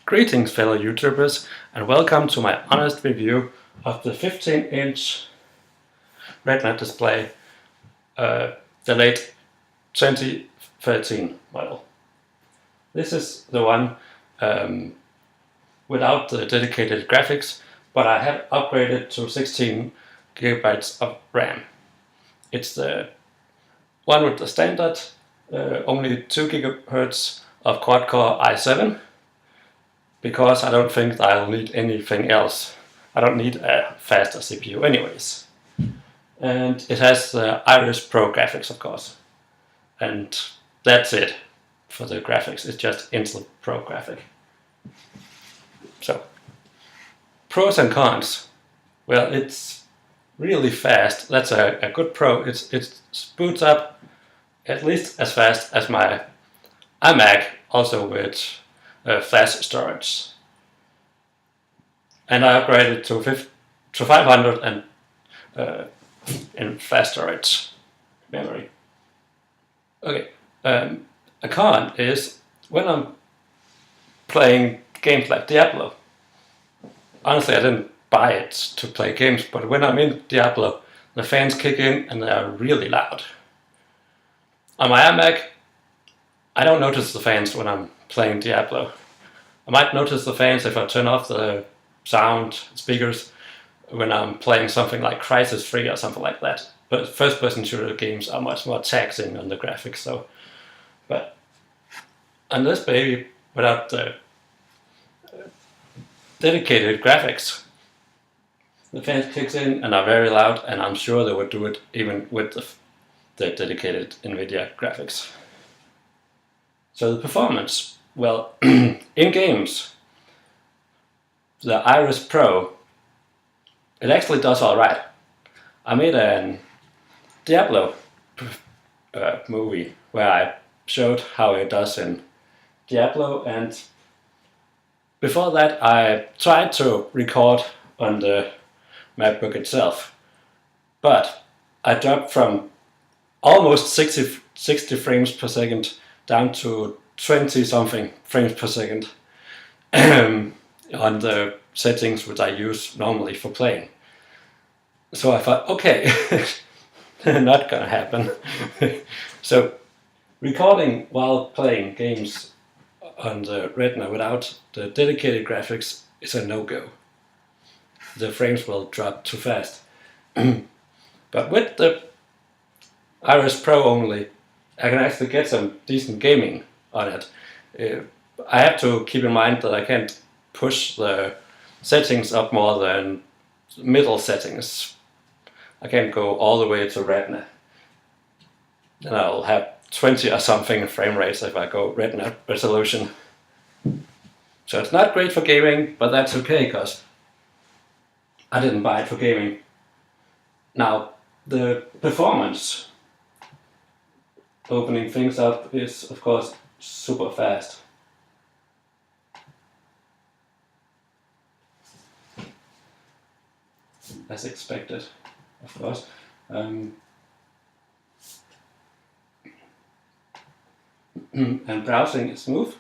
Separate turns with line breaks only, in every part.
Greetings fellow YouTubers, and welcome to my honest review of the 15-inch Retina display, the late 2013 model. This is the one without the dedicated graphics, but I have upgraded to 16 GB of RAM. It's the one with the standard, only 2 GHz of quad-core i7, because I don't think I'll need anything else. I don't need a faster CPU anyways. And it has the Iris Pro graphics, of course. And that's it for the graphics. It's just Intel Pro graphic. So, pros and cons. Well, it's really fast. That's a good pro. It boots up at least as fast as my iMac, also with flash storage. And I upgraded to 500 and in flash storage memory. Okay, a con is when I'm playing games like Diablo. Honestly, I didn't buy it to play games, but when I'm in Diablo, the fans kick in and they are really loud. On my iMac, I don't notice the fans when I'm playing Diablo. I might notice the fans if I turn off the sound speakers when I'm playing something like Crysis 3 or something like that. But first-person shooter games are much more taxing on the graphics, so. But on this baby, without the dedicated graphics, the fans kicks in and are very loud, and I'm sure they would do it even with the dedicated NVIDIA graphics. So the performance, well, in games, the Iris Pro, it actually does alright. I made a Diablo movie where I showed how it does in Diablo, and before that I tried to record on the MacBook itself, but I dropped from almost 60 frames per second down to 20 something frames per second on the settings which I use normally for playing. So I thought, okay, not gonna happen. So recording while playing games on the Retina without the dedicated graphics is a no-go. The frames will drop too fast. But with the Iris Pro only, I can actually get some decent gaming on it. I have to keep in mind that I can't push the settings up more than middle settings. I can't go all the way to Retina. Then I'll have 20 or something frame rates if I go Retina resolution. So it's not great for gaming, but that's okay because I didn't buy it for gaming. Now, the performance, opening things up, is of course super fast. As expected, of course. And browsing is smooth.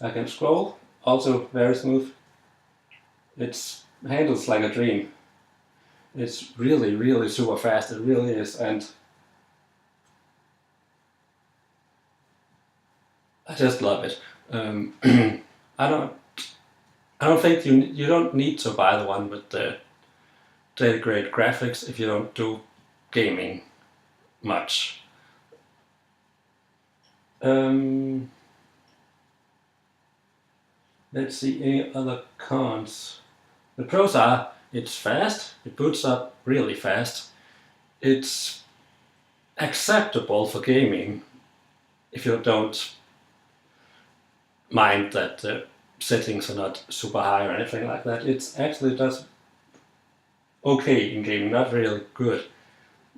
I can scroll, also very smooth. It handles like a dream. It's really, really super fast, it really is, and I just love it. I don't think you don't need to buy the one with the dedicated graphics if you don't do gaming much. Let's see any other cons. The pros are, it's fast, it boots up really fast, it's acceptable for gaming if you don't mind that the settings are not super high or anything like that. It actually does okay in gaming, not really good.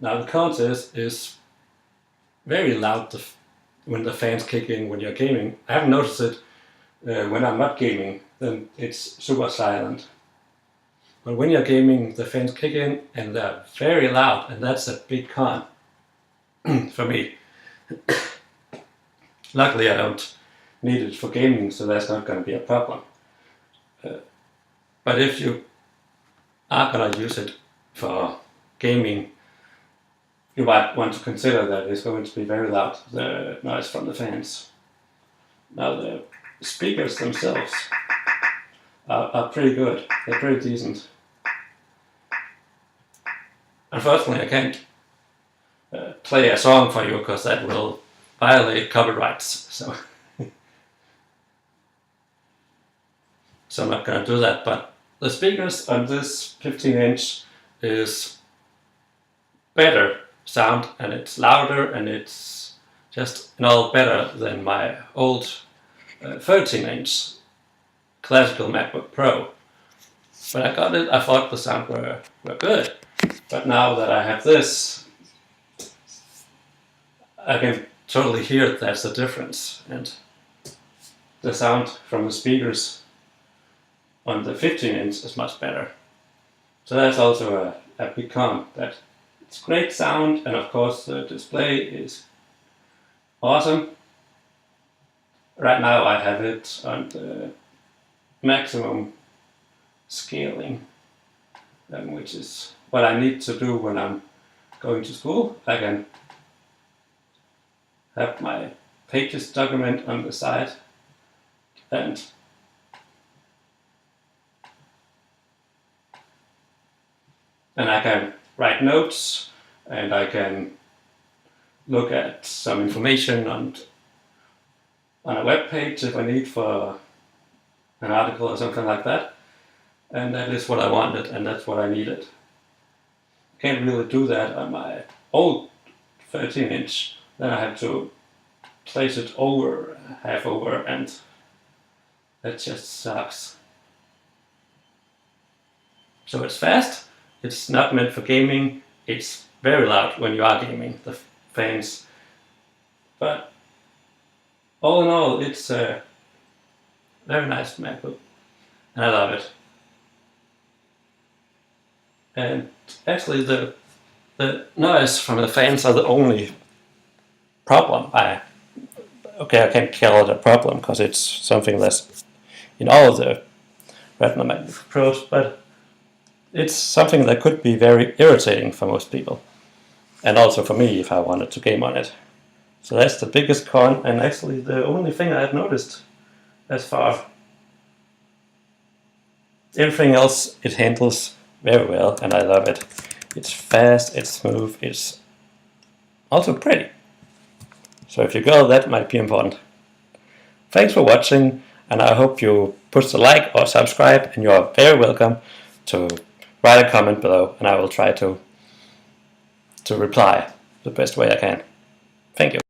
Now the cons is very loud when the fans kick in when you're gaming. I haven't noticed it when I'm not gaming, then it's super silent. But when you're gaming, the fans kick in and they're very loud, and that's a big con for me. Luckily I don't need it for gaming, so that's not going to be a problem. But if you are going to use it for gaming, you might want to consider that it's going to be very loud, the noise from the fans. Now the speakers themselves are pretty good, they're pretty decent. Unfortunately I can't play a song for you because that will violate copyrights, so I'm not going to do that, but the speakers on this 15-inch is better sound, and it's louder, and it's just all better than my old 13-inch classical MacBook Pro. When I got it, I thought the sound were good, but now that I have this, I can totally hear that's the difference, and the sound from the speakers on the 15-inch is much better. So that's also a big con, that it's great sound, and of course the display is awesome. Right now I have it on the maximum scaling, which is what I need to do when I'm going to school. I can have my pages document on the side, and I can write notes, and I can look at some information on a web page if I need for an article or something like that. And that is what I wanted, and that's what I needed. Can't really do that on my old 13-inch. Then I have to place it over, half over, and that just sucks. So it's fast. It's not meant for gaming. It's very loud when you are gaming, the fans. But all in all, it's a very nice MacBook, and I love it. And actually the noise from the fans are the only problem. I can't call it a problem because it's something that's in all of the Retina MacBook Pros, but it's something that could be very irritating for most people, and also for me if I wanted to game on it. So that's the biggest con, and actually the only thing I've noticed as far. Everything else it handles very well, and I love it. It's fast, it's smooth, it's also pretty. So if you go, that might be important. Thanks for watching, and I hope you push the like or subscribe, and you are very welcome to write a comment below, and I will try to reply the best way I can. Thank you.